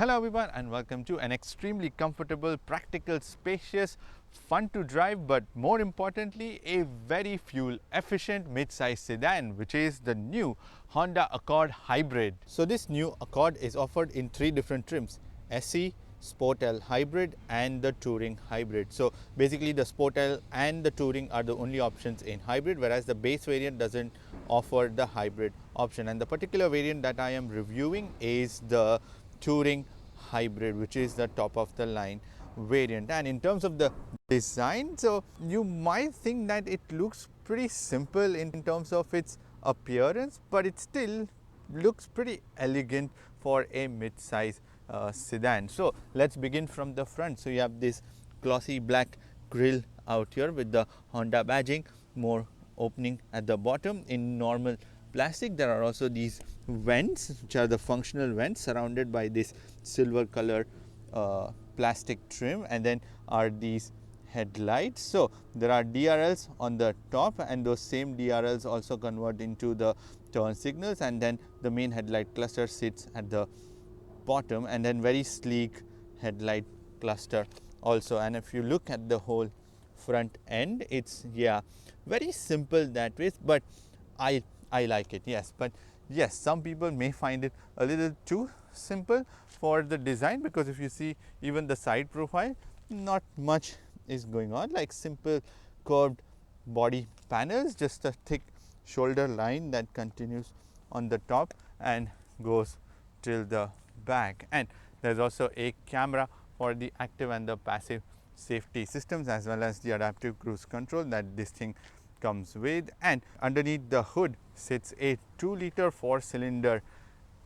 Hello everyone and welcome to an extremely comfortable, practical, spacious, fun to drive, but more importantly a very fuel efficient mid-size sedan, which is the new Honda Accord Hybrid. So this new Accord is offered in three different trims: SE, Sport L Hybrid and the Touring Hybrid. So basically the Sport L and the Touring are the only options in hybrid, whereas the base variant doesn't offer the hybrid option. And the particular variant that I am reviewing is the Touring Hybrid, which is the top of the line variant. And in terms of the design, so you might think that it looks pretty simple in terms of its appearance, but it still looks pretty elegant for a mid-size sedan. So let's begin from the front. So you have this glossy black grille out here with the Honda badging, more opening at the bottom in normal plastic. There are also these vents, which are the functional vents, surrounded by this silver color plastic trim, and then are these headlights. So there are DRLs on the top, and those same DRLs also convert into the turn signals, and then the main headlight cluster sits at the bottom, and then very sleek headlight cluster also. And if you look at the whole front end, it's very simple that way, but I like it, yes. But yes, some people may find it a little too simple for the design, because if you see even the side profile, not much is going on, like simple curved body panels, just a thick shoulder line that continues on the top and goes till the back. And there's also a camera for the active and the passive safety systems, as well as the adaptive cruise control that this thing comes with. And underneath the hood sits a 2-liter 4-cylinder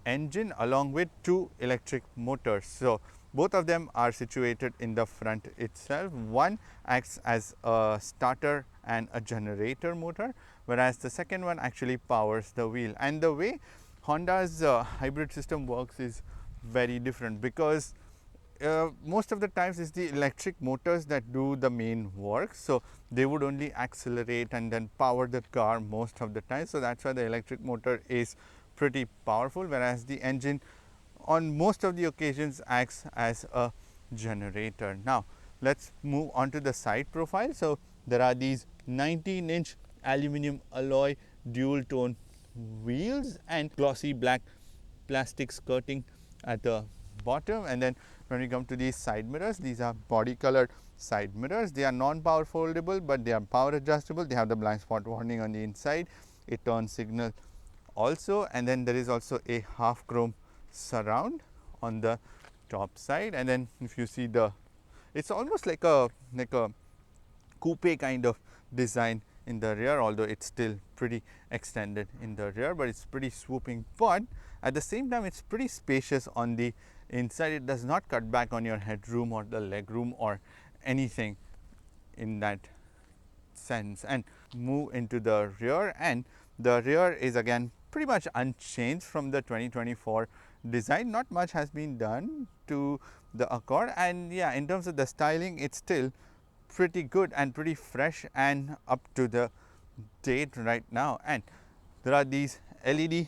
engine along with 2 electric motors. So both of them are situated in the front itself. One acts as a starter and a generator motor, whereas the second one actually powers the wheel. And the way Honda's hybrid system works is very different, because most of the times it's the electric motors that do the main work. So they would only accelerate and then power the car most of the time. So that's why the electric motor is pretty powerful, whereas the engine on most of the occasions acts as a generator. Now let's move on to the side profile. So there are these 19-inch aluminum alloy dual tone wheels and glossy black plastic skirting at the bottom. And then when we come to these side mirrors, these are body colored side mirrors. They are non-power foldable, but they are power adjustable. They have the blind spot warning on the inside, a turn signal also, and then there is also a half chrome surround on the top side. And then if you see it's almost like a coupe kind of design in the rear, although it's still pretty extended in the rear, but it's pretty swooping. But at the same time, it's pretty spacious on the inside. It does not cut back on your headroom or the legroom or anything in that sense. And move into the rear, and the rear is again pretty much unchanged from the 2024 design. Not much has been done to the Accord, and in terms of the styling, it's still pretty good and pretty fresh and up to the date right now. And there are these LED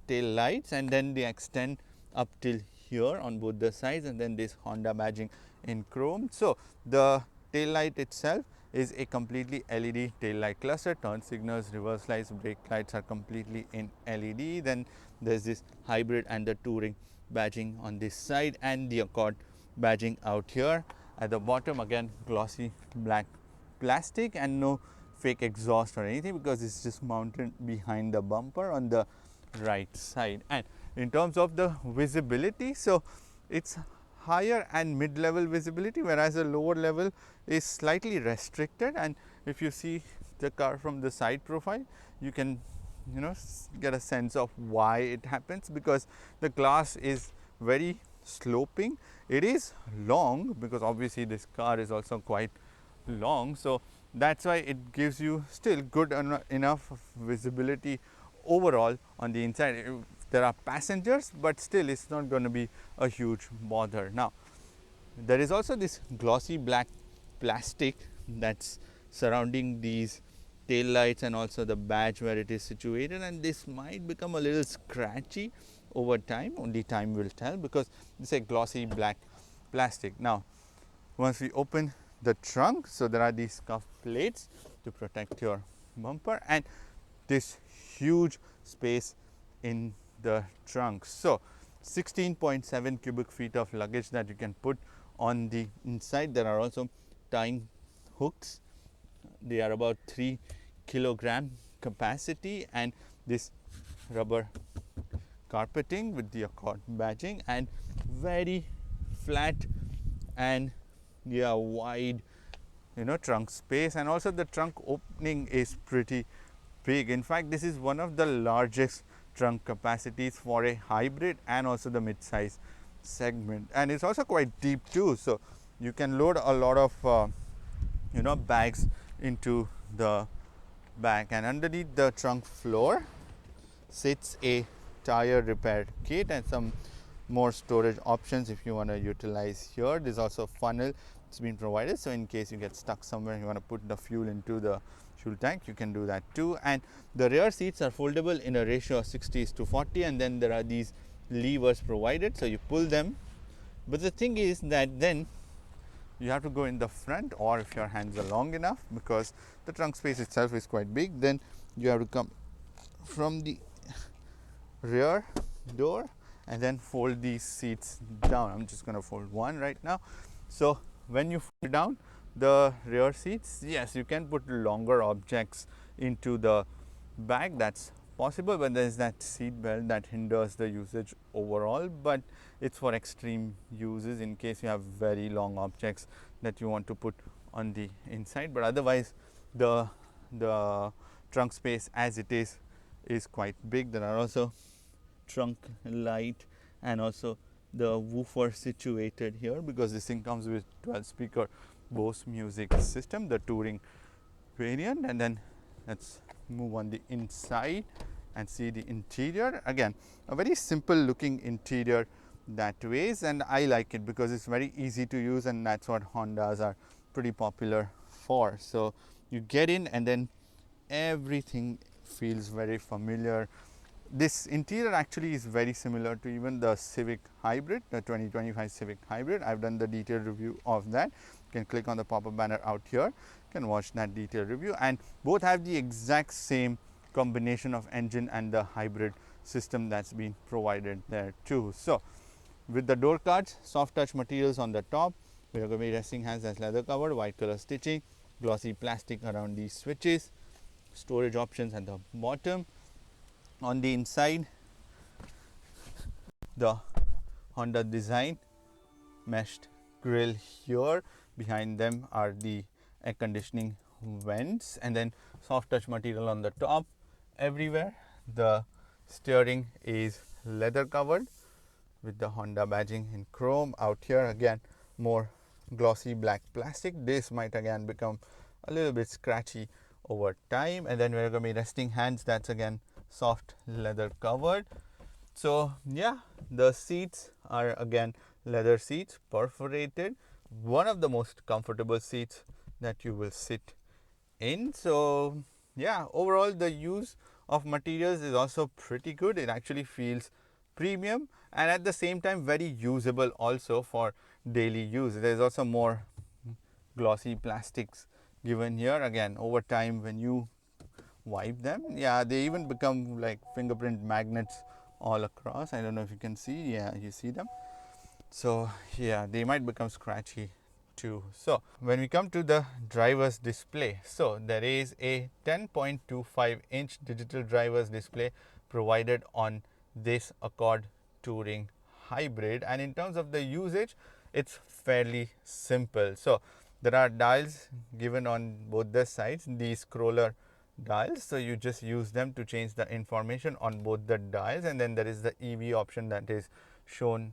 tail lights, and then they extend up till here on both the sides, and then this Honda badging in chrome. So the tail light itself is a completely LED tail light cluster. Turn signals, reverse lights, brake lights are completely in LED. Then there's this hybrid and the Touring badging on this side, and the Accord badging out here. At the bottom, again glossy black plastic, and no fake exhaust or anything, because it's just mounted behind the bumper on the right side. And in terms of the visibility, so it's higher and mid-level visibility, whereas the lower level is slightly restricted. And if you see the car from the side profile, you can get a sense of why it happens, because the glass is very sloping. It is long, because obviously this car is also quite long, so that's why it gives you still good enough visibility overall on the inside. There are passengers, but still it's not going to be a huge bother. Now there is also this glossy black plastic that's surrounding these tail lights and also the badge where it is situated, and this might become a little scratchy over time, only time will tell, because it's a glossy black plastic. Now once we open the trunk, so there are these cuff plates to protect your bumper, and this huge space in the trunk. So 16.7 cubic feet of luggage that you can put on the inside. There are also tying hooks. They are about 3 kilogram capacity, and this rubber carpeting with the Accord badging, and very flat and wide trunk space. And also the trunk opening is pretty big. In fact, this is one of the largest trunk capacities for a hybrid and also the mid-size segment, and it's also quite deep too, so you can load a lot of bags into the back. And underneath the trunk floor sits a tire repair kit and some more storage options if you want to utilize here. There's also a funnel it's been provided, so in case you get stuck somewhere and you want to put the fuel into the fuel tank, you can do that too. And the rear seats are foldable in a ratio of 60:40, and then there are these levers provided, so you pull them. But the thing is that then you have to go in the front, or if your hands are long enough, because the trunk space itself is quite big, then you have to come from the rear door and then fold these seats down. I'm just going to fold one right now. So when you fold down the rear seats, yes, you can put longer objects into the back, that's possible, but there is that seat belt that hinders the usage overall. But it's for extreme uses, in case you have very long objects that you want to put on the inside. But otherwise the trunk space as it is quite big. There are also trunk light and also the woofer situated here, because this thing comes with 12 speaker Bose music system, the touring variant. And then let's move on the inside and see the interior. Again, a very simple looking interior that ways, and I like it because it's very easy to use, and that's what Hondas are pretty popular for. So you get in and then everything feels very familiar. This interior actually is very similar to even the Civic Hybrid, the 2025 Civic Hybrid. I've done the detailed review of that. You can click on the pop-up banner out here, you can watch that detailed review, and both have the exact same combination of engine and the hybrid system that's been provided there too. So with the door cards, soft touch materials on the top, we are going to be resting hands as leather covered, white color stitching, glossy plastic around these switches, storage options at the bottom. On the inside, the Honda design meshed grille here. Behind them are the air conditioning vents, and then soft touch material on the top everywhere. The steering is leather covered with the Honda badging in chrome. Out here again, more glossy black plastic. This might again become a little bit scratchy over time. And then we're going to be resting hands, that's again soft leather covered. So yeah, the seats are again leather seats, perforated, one of the most comfortable seats that you will sit in. So yeah, overall the use of materials is also pretty good. It actually feels premium and at the same time very usable also for daily use. There's also more glossy plastics given here. Again, over time when you wipe them, yeah, they even become like fingerprint magnets all across. I don't know if you can see, yeah, you see them. So yeah, they might become scratchy too. So when we come to the driver's display, so there is a 10.25 inch digital driver's display provided on this Accord Touring Hybrid, and in terms of the usage, it's fairly simple. So there are dials given on both the sides, these scroller dials, so you just use them to change the information on both the dials. And then there is the EV option that is shown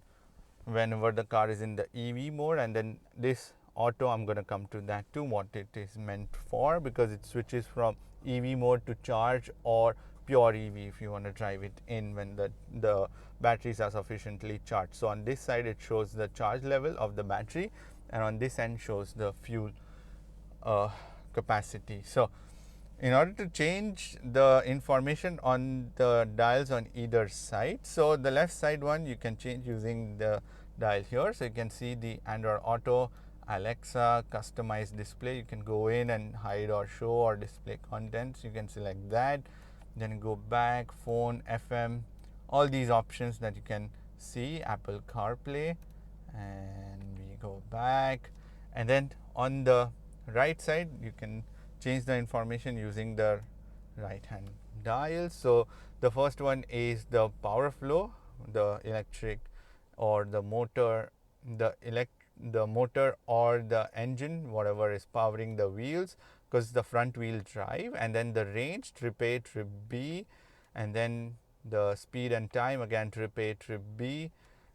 whenever the car is in the EV mode, and then this auto, I'm going to come to that too, what it is meant for, because it switches from EV mode to charge or pure EV if you want to drive it in when the batteries are sufficiently charged. So on this side it shows the charge level of the battery, and on this end shows the fuel capacity. So in order to change the information on the dials on either side, so the left side one you can change using the dial here. So you can see the Android Auto, Alexa, customize display. You can go in and hide or show or display contents. You can select that. Then go back, phone, FM, all these options that you can see, Apple CarPlay, and we go back, and then on the right side you can change the information using the right hand dial. So the first one is the power flow, the electric or the motor, the motor or the engine, whatever is powering the wheels, because the front wheel drive, and then the range, trip A, trip B, and then the speed and time, again trip A, trip B,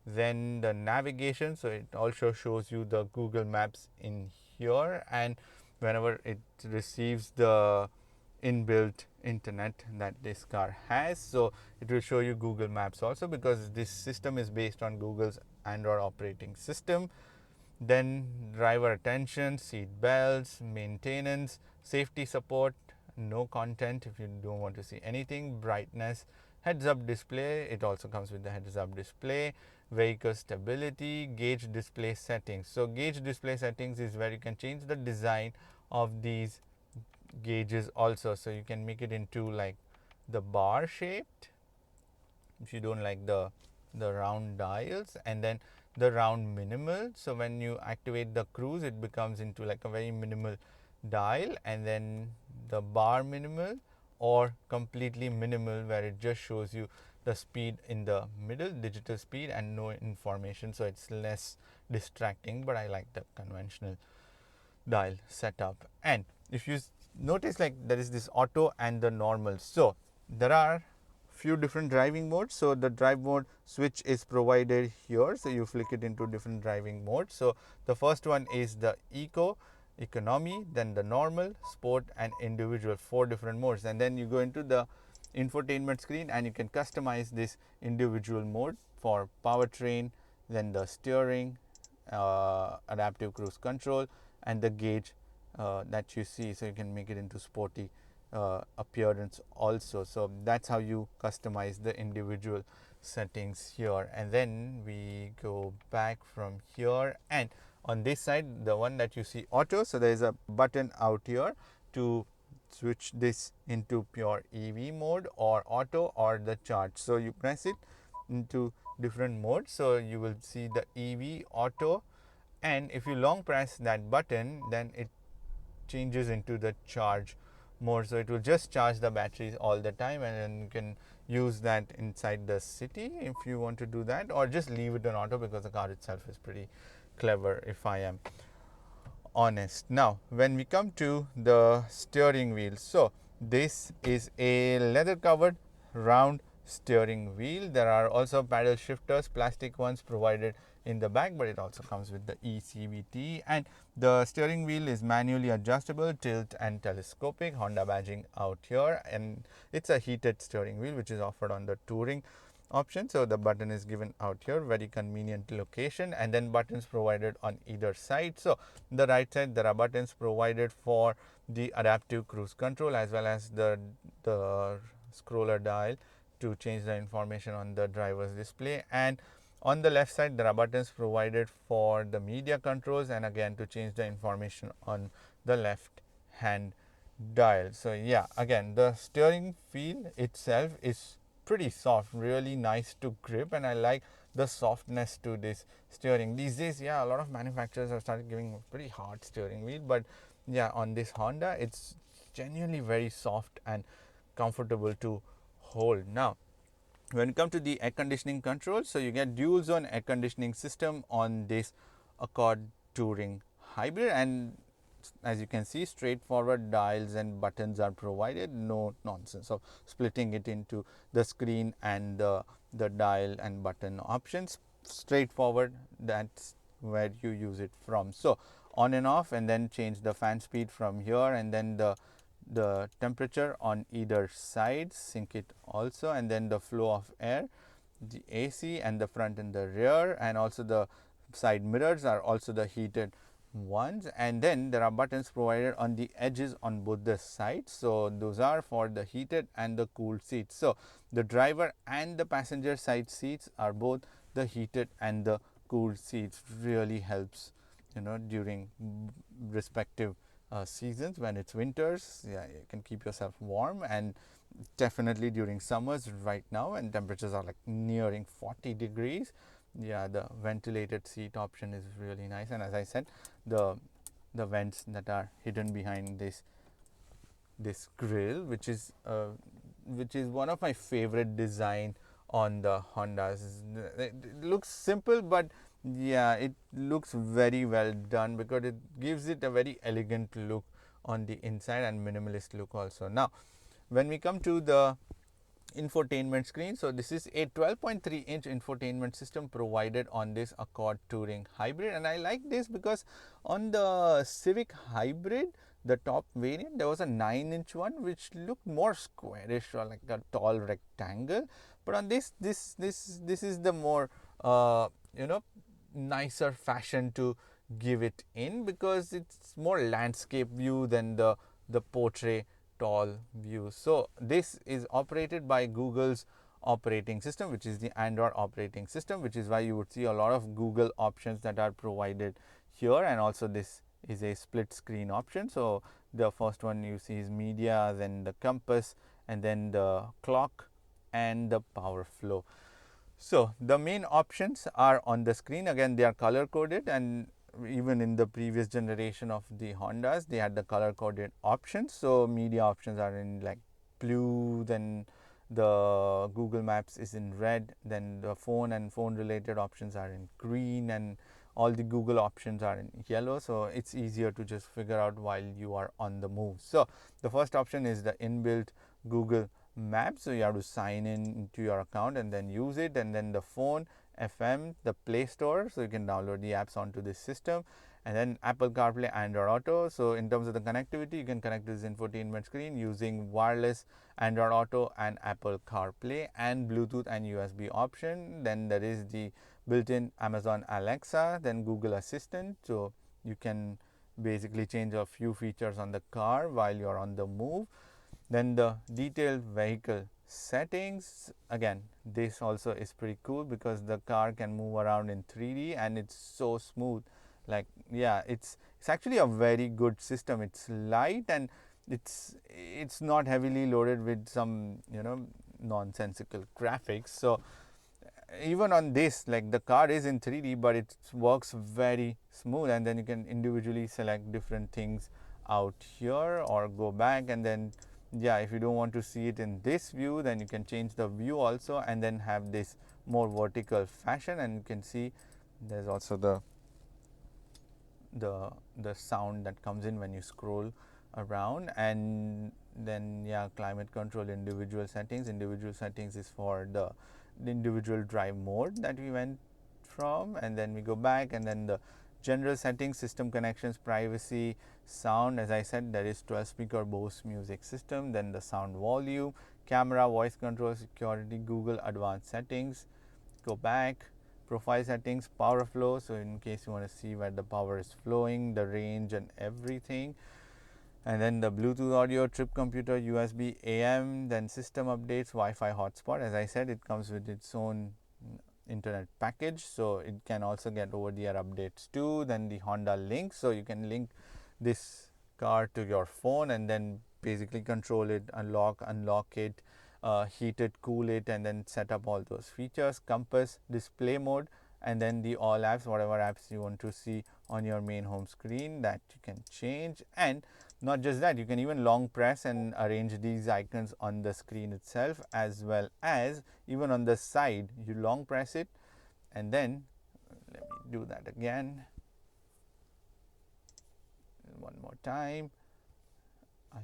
then the navigation, so it also shows you the Google Maps in here, and whenever it receives the inbuilt internet that this car has, so it will show you Google Maps also, because this system is based on Google's Android operating system. Then driver attention, seat belts, maintenance, safety support, no content if you don't want to see anything, brightness, heads up display, it also comes with the heads up display, vehicle stability, gauge display settings. So gauge display settings is where you can change the design of these gauges also. So you can make it into like the bar shaped if you don't like the round dials, and then the round minimal. So when you activate the cruise, it becomes into like a very minimal dial, and then the bar minimal or completely minimal, where it just shows you the speed in the middle, digital speed, and no information, so it's less distracting, but I like the conventional dial setup. And if you notice, like there is this auto and the normal, so there are few different driving modes. So the drive mode switch is provided here, so you flick it into different driving modes. So the first one is the eco, economy, then the normal, sport, and individual, 4 different modes. And then you go into the infotainment screen and you can customize this individual mode for powertrain, then the steering, adaptive cruise control, and the gauge that you see. So you can make it into sporty appearance also. So that's how you customize the individual settings here. And then we go back from here, and on this side, the one that you see auto, so there is a button out here to switch this into pure EV mode or auto or the charge. So you press it into different modes, so you will see the EV, auto, and if you long press that button, then it changes into the charge mode. So it will just charge the batteries all the time, and then you can use that inside the city if you want to do that, or just leave it on auto, because the car itself is pretty clever, if I am honest. Now when we come to the steering wheel, so this is a leather covered round steering wheel. There are also paddle shifters, plastic ones provided in the back, but it also comes with the eCVT, and the steering wheel is manually adjustable, tilt and telescopic, Honda badging out here, and it's a heated steering wheel which is offered on the touring option. So the button is given out here, very convenient location, and then buttons provided on either side. So the right side, there are buttons provided for the adaptive cruise control, as well as the scroller dial to change the information on the driver's display, and on the left side there are buttons provided for the media controls, and again to change the information on the left hand dial. So yeah, again the steering wheel itself is pretty soft, really nice to grip, and I like the softness to this steering. These days, yeah, a lot of manufacturers have started giving pretty hard steering wheel, but yeah, on this Honda it's genuinely very soft and comfortable to hold. Now when you come to the air conditioning control, so you get dual zone air conditioning system on this Accord Touring Hybrid, and as you can see, straightforward dials and buttons are provided, no nonsense of splitting it into the screen and the dial and button options. Straightforward, that's where you use it from. So on and off, and then change the fan speed from here, and then the temperature on either side, sync it also, and then the flow of air, the AC, and the front and the rear, and also the side mirrors are also the heated ones, and then there are buttons provided on the edges on both the sides. So those are for the heated and the cooled seats. So the driver and the passenger side seats are both the heated and the cooled seats. Really helps, you know, during respective seasons. When it's winters, yeah, you can keep yourself warm, and definitely during summers right now, and temperatures are like nearing 40 degrees. Yeah, the ventilated seat option is really nice, and as I said, the vents that are hidden behind this grill, which is one of my favorite design on the Hondas. It looks simple, but yeah, it looks very well done because it gives it a very elegant look on the inside and minimalist look also. Now when we come to the infotainment screen, so this is a 12.3-inch infotainment system provided on this Accord Touring Hybrid, and I like this because on the Civic Hybrid, the top variant, there was a 9-inch one which looked more squarish or like a tall rectangle, but on this is the more you know, nicer fashion to give it in, because it's more landscape view than the portrait tall view. So this is operated by Google's operating system, which is the Android operating system, which is why you would see a lot of Google options that are provided here. And also this is a split screen option. So the first one you see is media, then the compass, and then the clock and the power flow. So the main options are on the screen. Again, they are color coded, and even in the previous generation of the Hondas, they had the color coded options. So media options are in like blue, then the Google Maps is in red, then the phone and phone related options are in green, and all the Google options are in yellow. So it's easier to just figure out while you are on the move. So the first option is the inbuilt Google Maps. So you have to sign in into your account and then use it. And then the phone, FM, the Play Store, so you can download the apps onto this system. And then Apple CarPlay, Android Auto. So in terms of the connectivity, you can connect to this infotainment screen using wireless Android Auto and Apple CarPlay, and Bluetooth and USB option. Then there is the built-in Amazon Alexa, then Google Assistant. So you can basically change a few features on the car while you're on the move. Then the detailed vehicle settings, again this also is pretty cool because the car can move around in 3D and it's so smooth. Like, yeah, it's actually a very good system. It's light and it's not heavily loaded with some, you know, nonsensical graphics. So even on this, like, the car is in 3D, but it works very smooth, and then you can individually select different things out here or go back. And then, yeah, if you don't want to see it in this view, then you can change the view also and then have this more vertical fashion. And you can see there's also the sound that comes in when you scroll around. And then, yeah, climate control, individual settings is for the individual drive mode that we went from. And then we go back, and then the general settings, system connections, privacy, sound. As I said, there is 12 speaker Bose music system. Then the sound volume, camera, voice control, security, Google advanced settings. Go back, profile settings, power flow, so in case you want to see where the power is flowing, the range and everything. And then the Bluetooth audio, trip computer, USB AM, then system updates, Wi-Fi hotspot. As I said, it comes with its own internet package, so it can also get over-the-air updates too. Then the Honda Link, so you can link this car to your phone and then basically control it, unlock it, heat it, cool it, and then set up all those features. Compass, display mode, and then the all apps, whatever apps you want to see on your main home screen, that you can change. And not just that, you can even long press and arrange these icons on the screen itself, as well as even on the side. You long press it, and then let me do that again one more time. I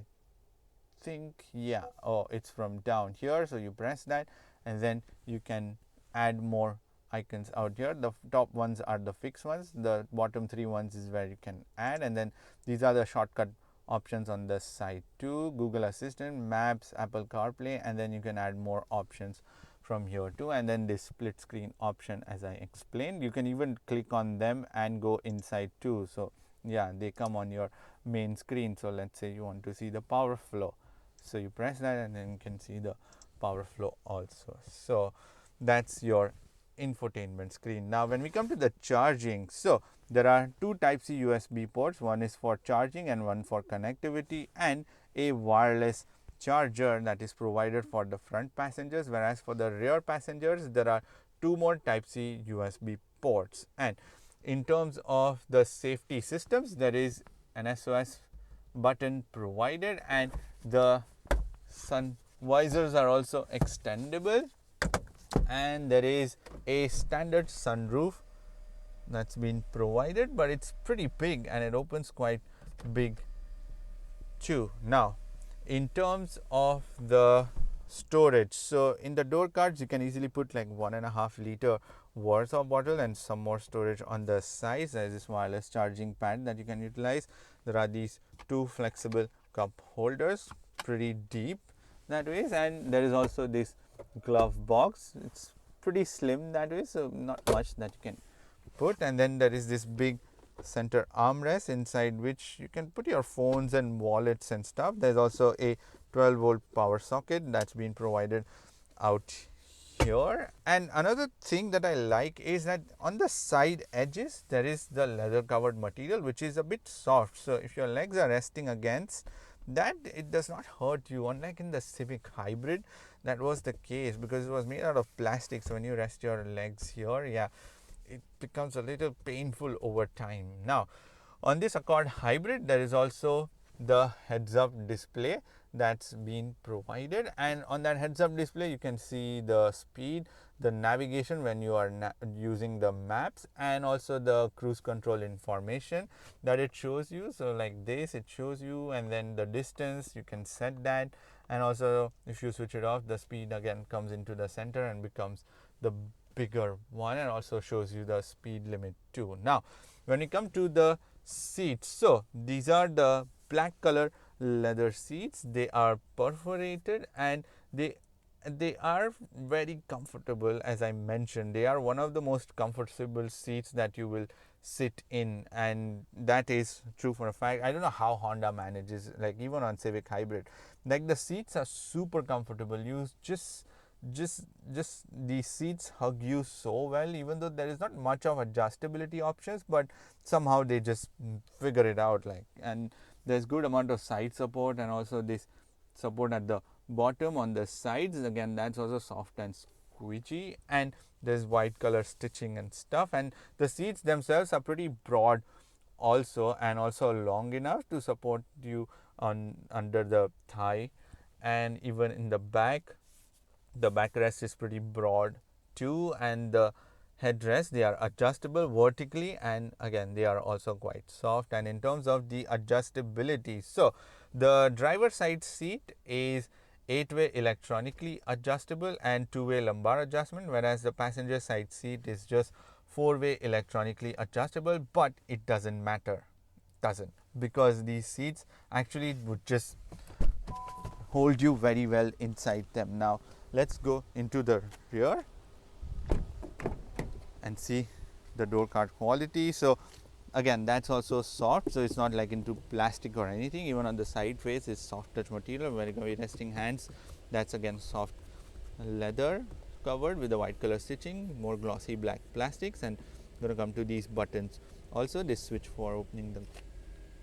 think, yeah, oh, it's from down here, so you press that and then you can add more icons out here. The top ones are the fixed ones, the bottom 3 ones is where you can add, and then these are the shortcut options on the side too. Google Assistant, Maps, Apple CarPlay, and then you can add more options from here too. And then this split screen option, as I explained, you can even click on them and go inside too. So yeah, they come on your main screen. So let's say you want to see the power flow, so you press that and then you can see the power flow also. So that's your infotainment screen. Now when we come to the charging, so there are two type C USB ports, one is for charging and one for connectivity, and a wireless charger that is provided for the front passengers, whereas for the rear passengers there are two more type C USB ports. And in terms of the safety systems, there is an SOS button provided, and the sun visors are also extendable, and there is a standard sunroof that's been provided, but it's pretty big and it opens quite big too. Now in terms of the storage, so in the door cards you can easily put like 1.5 liter worth of bottle and some more storage on the sides. There is this wireless charging pad that you can utilize. There are these two flexible cup holders, pretty deep that way, and there is also this glove box. It's pretty slim that way, so not much that you can put. And then there is this big center armrest inside which you can put your phones and wallets and stuff. There's also a 12-volt power socket that's been provided out here. And another thing that I like is that on the side edges there is the leather covered material, which is a bit soft, so if your legs are resting against that, it does not hurt you, unlike in the Civic Hybrid that was the case, because it was made out of plastic. So when you rest your legs here, yeah, it becomes a little painful over time. Now on this Accord Hybrid there is also the heads up display that's been provided, and on that heads up display you can see the speed, the navigation when you are using the maps, and also the cruise control information that it shows you. So like this, it shows you, and then the distance you can set that, and also if you switch it off, the speed again comes into the center and becomes the bigger one, and also shows you the speed limit too. Now when we come to the seats, so these are the black color leather seats. They are perforated and they are very comfortable. As I mentioned, they are one of the most comfortable seats that you will sit in, and that is true for a fact. I don't know how Honda manages, like even on Civic Hybrid, like the seats are super comfortable. You just these seats hug you so well, even though there is not much of adjustability options, but somehow they just figure it out. Like, and there's good amount of side support, and also this support at the bottom on the sides, again that's also soft and squishy, and there's white color stitching and stuff. And the seats themselves are pretty broad also, and also long enough to support you on under the thigh, and even in the back, the backrest is pretty broad too, and the headrest, they are adjustable vertically, and again they are also quite soft. And in terms of the adjustability, so the driver side seat is 8-way electronically adjustable and 2-way lumbar adjustment, whereas the passenger side seat is just 4-way electronically adjustable. But it doesn't matter, because these seats actually would just hold you very well inside them. Now let's go into the rear and see the door card quality. So again, that's also soft, so it's not like into plastic or anything. Even on the side face is soft touch material. Where you resting hands, that's again soft leather covered with the white color stitching, more glossy black plastics. And going to come to these buttons, also this switch for opening the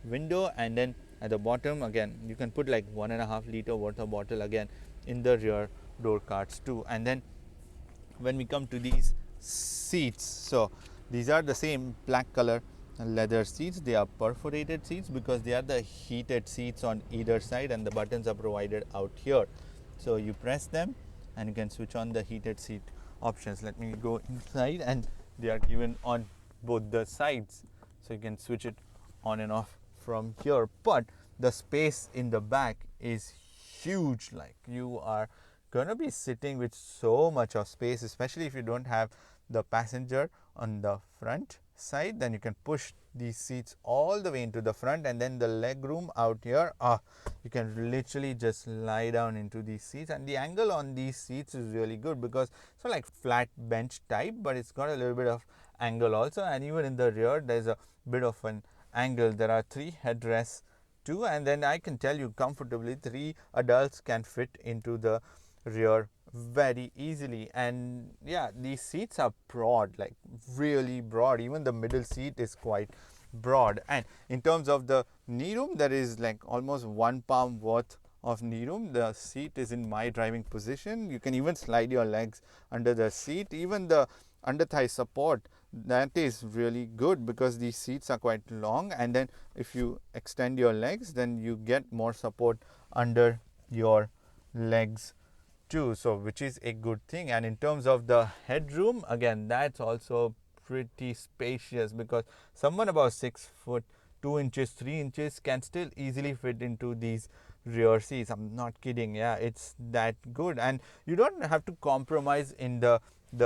window, and then at the bottom again you can put like 1.5 liter worth of bottle again in the rear door cards too. And then when we come to these seats, so these are the same black color leather seats. They are perforated seats because they are the heated seats on either side, and the buttons are provided out here. So you press them and you can switch on the heated seat options. Let me go inside, and they are given on both the sides, so you can switch it on and off from here. But the space in the back is huge. Like, you are gonna be sitting with so much of space, especially if you don't have the passenger on the front side. Then you can push these seats all the way into the front, and then the leg room out here, you can literally just lie down into these seats. And the angle on these seats is really good because it's not like flat bench type, but it's got a little bit of angle also. And even in the rear there's a bit of an angle. There are 3 headrests too, and then I can tell you comfortably 3 adults can fit into the rear very easily. And yeah, these seats are broad, like really broad. Even the middle seat is quite broad. And in terms of the knee room, there is like almost 1 palm worth of knee room. The seat is in my driving position. You can even slide your legs under the seat. Even the under thigh support, that is really good because these seats are quite long, and then if you extend your legs, then you get more support under your legs too, so which is a good thing. And in terms of the headroom, again, that's also pretty spacious because someone about 6 foot 2 inches 3 inches can still easily fit into these rear seats. I'm not kidding. Yeah, it's that good, and you don't have to compromise in the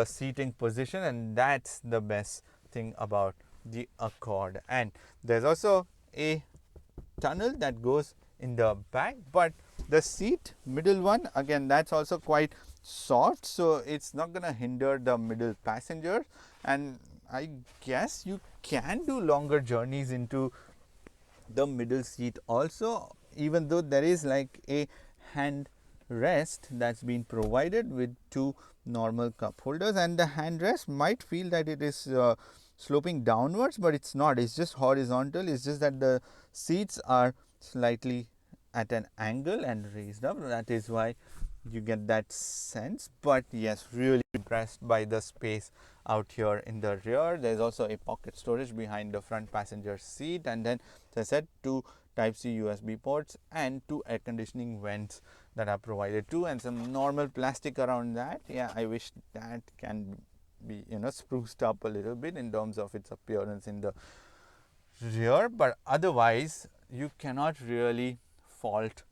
seating position, and that's the best thing about the Accord. And there's also a tunnel that goes in the back, but the seat middle one, again, that's also quite soft, so it's not gonna hinder the middle passenger. And I guess you can do longer journeys into the middle seat also, even though there is like a hand rest that's been provided with 2 normal cup holders, and the hand rest might feel that it is sloping downwards, but it's not. It's just horizontal. It's just that the seats are slightly at an angle and raised up. That is why you get that sense. But yes, really impressed by the space out here in the rear. There's also a pocket storage behind the front passenger seat, and then, as I said, 2 Type-C USB ports and 2 air conditioning vents that are provided too, and some normal plastic around that. Yeah, I wish that can be, you know, spruced up a little bit in terms of its appearance in the rear, but otherwise you cannot really fault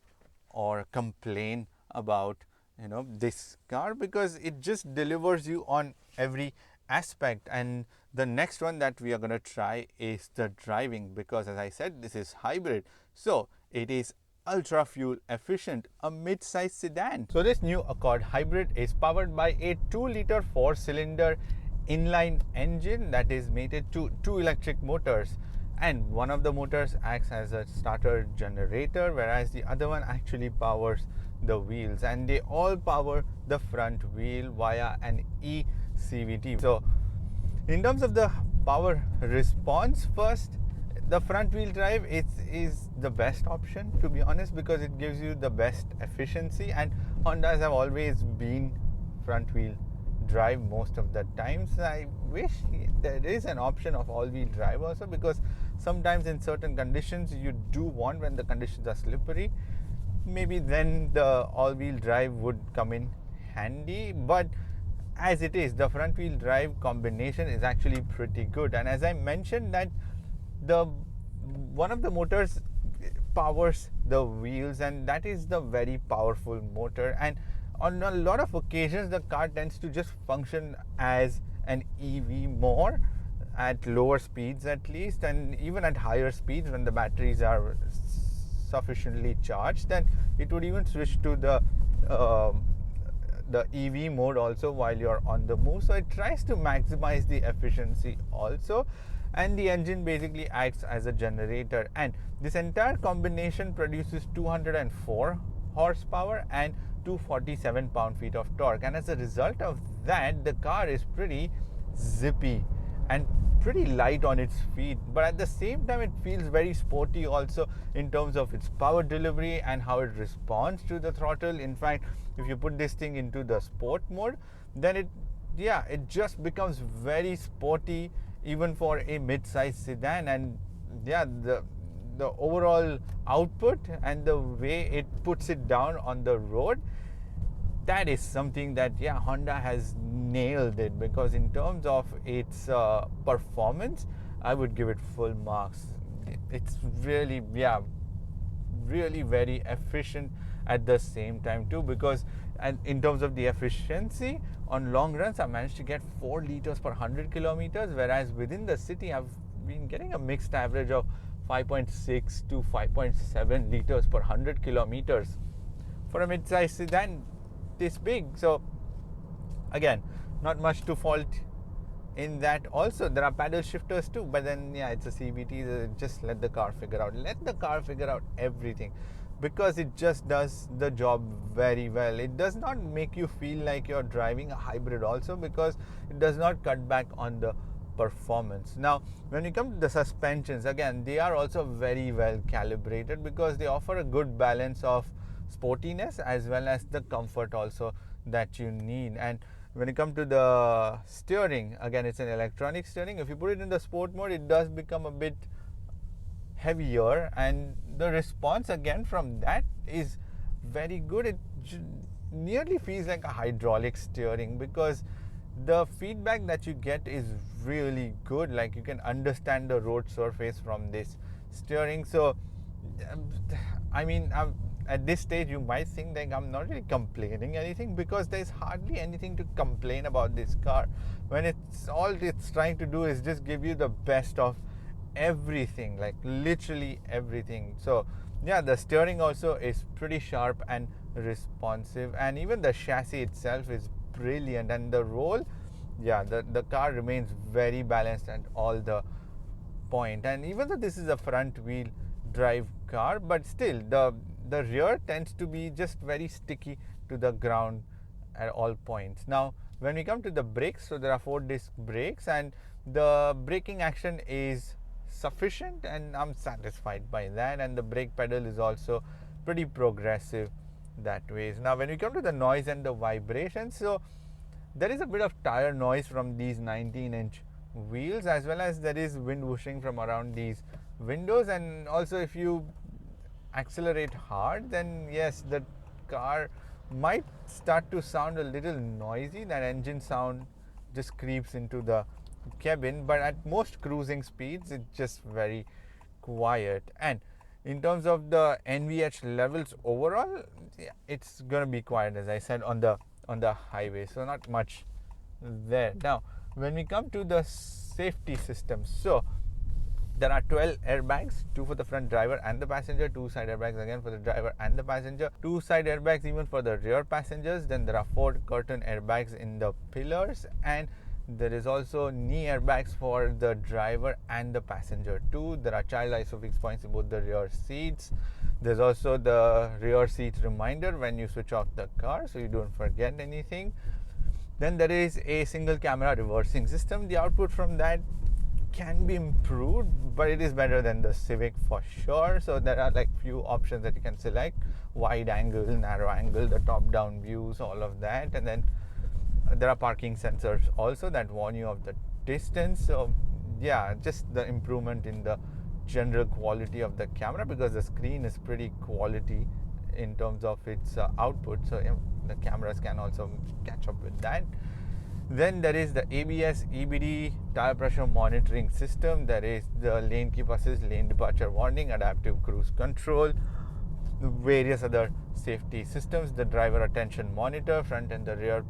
or complain about, you know, this car because it just delivers you on every aspect. And the next one that we are going to try is the driving, because as I said, this is hybrid, so it is ultra fuel efficient, a mid-size sedan. So this new Accord Hybrid is powered by a 2-liter 4-cylinder inline engine that is mated to 2 electric motors, and one of the motors acts as a starter generator, whereas the other one actually powers the wheels, and they all power the front wheel via an eCVT. So in terms of the power response, first, the front wheel drive is the best option, to be honest, because it gives you the best efficiency, and Hondas have always been front wheel drive most of the times. I wish there is an option of all wheel drive also, because sometimes in certain conditions you do want, when the conditions are slippery, maybe then the all wheel drive would come in handy. But as it is, the front wheel drive combination is actually pretty good. And as I mentioned, that the one of the motors powers the wheels, and that is the very powerful motor, and on a lot of occasions the car tends to just function as an EV more at lower speeds at least, and even at higher speeds when the batteries are sufficiently charged, then it would even switch to the EV mode also while you're on the move. So it tries to maximize the efficiency also, and the engine basically acts as a generator, and this entire combination produces 204 horsepower and 247 pound-feet of torque, and as a result of that, the car is pretty zippy and pretty light on its feet, but at the same time it feels very sporty also in terms of its power delivery and how it responds to the throttle. In fact, if you put this thing into the sport mode, then it just becomes very sporty even for a mid-size sedan. And yeah, the overall output and the way it puts it down on the road, that is something that Honda has nailed it, because in terms of its performance, I would give it full marks. It's really really very efficient at the same time too, because and in terms of the efficiency, on long runs I managed to get 4 liters per 100 kilometers, whereas within the city I've been getting a mixed average of 5.6 to 5.7 liters per 100 kilometers for a mid-size sedan this big. So again, not much to fault in that also there are paddle shifters too, but then yeah, it's a CVT, just let the car figure out everything, because it just does the job very well. It does not make you feel like you're driving a hybrid also, because it does not cut back on the performance. Now when you come to the suspensions, again they are also very well calibrated, because they offer a good balance of sportiness as well as the comfort also that you need. And when you come to the steering, again it's an electronic steering. If you put it in the sport mode, it does become a bit heavier, and the response again from that is very good. It nearly feels like a hydraulic steering, because the feedback that you get is really good. Like, you can understand the road surface from this steering. So I mean, at this stage you might think that I'm not really complaining anything, because there's hardly anything to complain about this car, when it's all it's trying to do is just give you the best of everything, like literally everything. So yeah, the steering also is pretty sharp and responsive, and even the chassis itself is brilliant, and the roll, yeah, the car remains very balanced at all the point. And even though this is a front wheel drive car, but still the rear tends to be just very sticky to the ground at all points. Now when we come to the brakes, so there are 4-disc brakes, and the braking action is sufficient, and I'm satisfied by that. And the brake pedal is also pretty progressive that way. Now when we come to the noise and the vibrations, so there is a bit of tire noise from these 19-inch wheels, as well as there is wind whooshing from around these windows. And also if you accelerate hard, then yes, the car might start to sound a little noisy. That engine sound just creeps into the cabin, but at most cruising speeds it's just very quiet. And in terms of the NVH levels overall, yeah, it's gonna be quiet, as I said, on the highway, so not much there. Now when we come to the safety systems, so there are 12 airbags, 2 for the front driver and the passenger, 2 side airbags again for the driver and the passenger, 2 side airbags even for the rear passengers. Then there are 4 curtain airbags in the pillars, and there is also knee airbags for the driver and the passenger too. There are child isofix points in both the rear seats. There's also the rear seat reminder when you switch off the car, so you don't forget anything. Then there is a single camera reversing system. The output from that can be improved, but it is better than the Civic for sure. So there are like few options that you can select: wide angle, narrow angle, the top down views, all of that. And then there are parking sensors also that warn you of the distance. So yeah, just the improvement in the general quality of the camera, because the screen is pretty quality in terms of its output, so the cameras can also catch up with that. Then there is the ABS EBD tire pressure monitoring system. There is the lane keep assist, lane departure warning, adaptive cruise control, various other safety systems, the driver attention monitor, front and the rear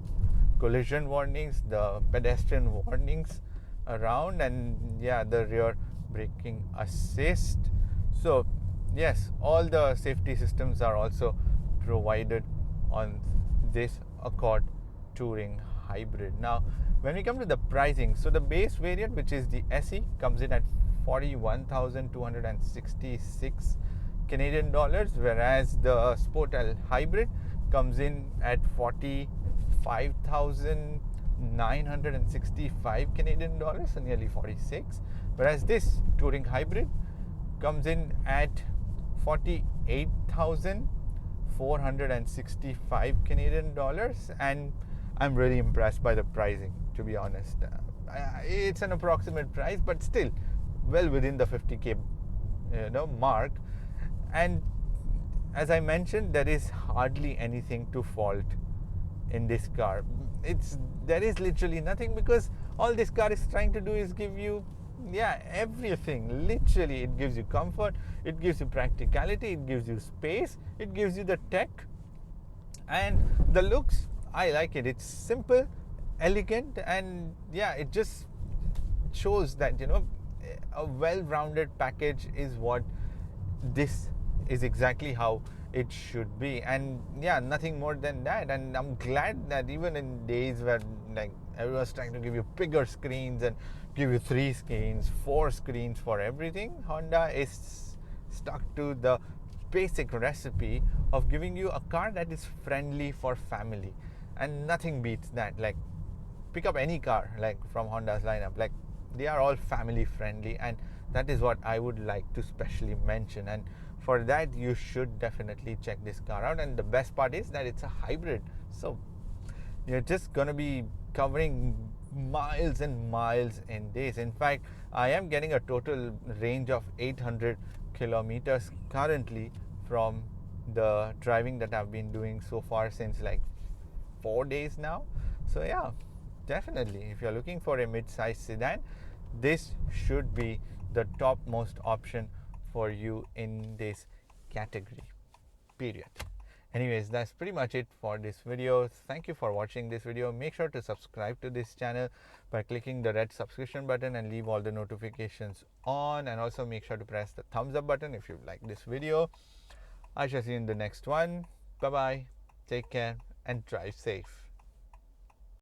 collision warnings, the pedestrian warnings around, and yeah, the rear braking assist. So yes, all the safety systems are also provided on this Accord Touring Hybrid. Now when we come to the pricing, so the base variant, which is the SE, comes in at 41,266 Canadian dollars, whereas the Sport L Hybrid comes in at 45,965 Canadian dollars, so nearly 46. Whereas this Touring Hybrid comes in at 48,465 Canadian dollars, and I'm really impressed by the pricing, to be honest. It's an approximate price, but still well within the 50k mark. And as I mentioned, there is hardly anything to fault in this car. There is literally nothing, because all this car is trying to do is give you everything. Literally, it gives you comfort, it gives you practicality, it gives you space, it gives you the tech, and the looks. I like it. It's simple, elegant, and yeah, it just shows that a well-rounded package is what this is, exactly how it should be. And yeah, nothing more than that. And I'm glad that even in days where like everyone's trying to give you bigger screens and give you 3 screens, 4 screens for everything. Honda is stuck to the basic recipe of giving you a car that is friendly for family, and nothing beats that. Like, pick up any car like from Honda's lineup, like they are all family friendly, and that is what I would like to specially mention. And for that, you should definitely check this car out. And the best part is that it's a hybrid, so you're just gonna be covering miles and miles in days. In fact, I am getting a total range of 800 kilometers currently from the driving that I've been doing so far since like 4 days now. So yeah, definitely, if you're looking for a mid-size sedan, this should be the topmost option for you in this category, period. Anyways, that's pretty much it for this video. Thank you for watching this video. Make sure to subscribe to this channel by clicking the red subscription button and leave all the notifications on, and also make sure to press the thumbs up button if you like this video. I shall see you in the next one. Bye bye, take care, and drive safe.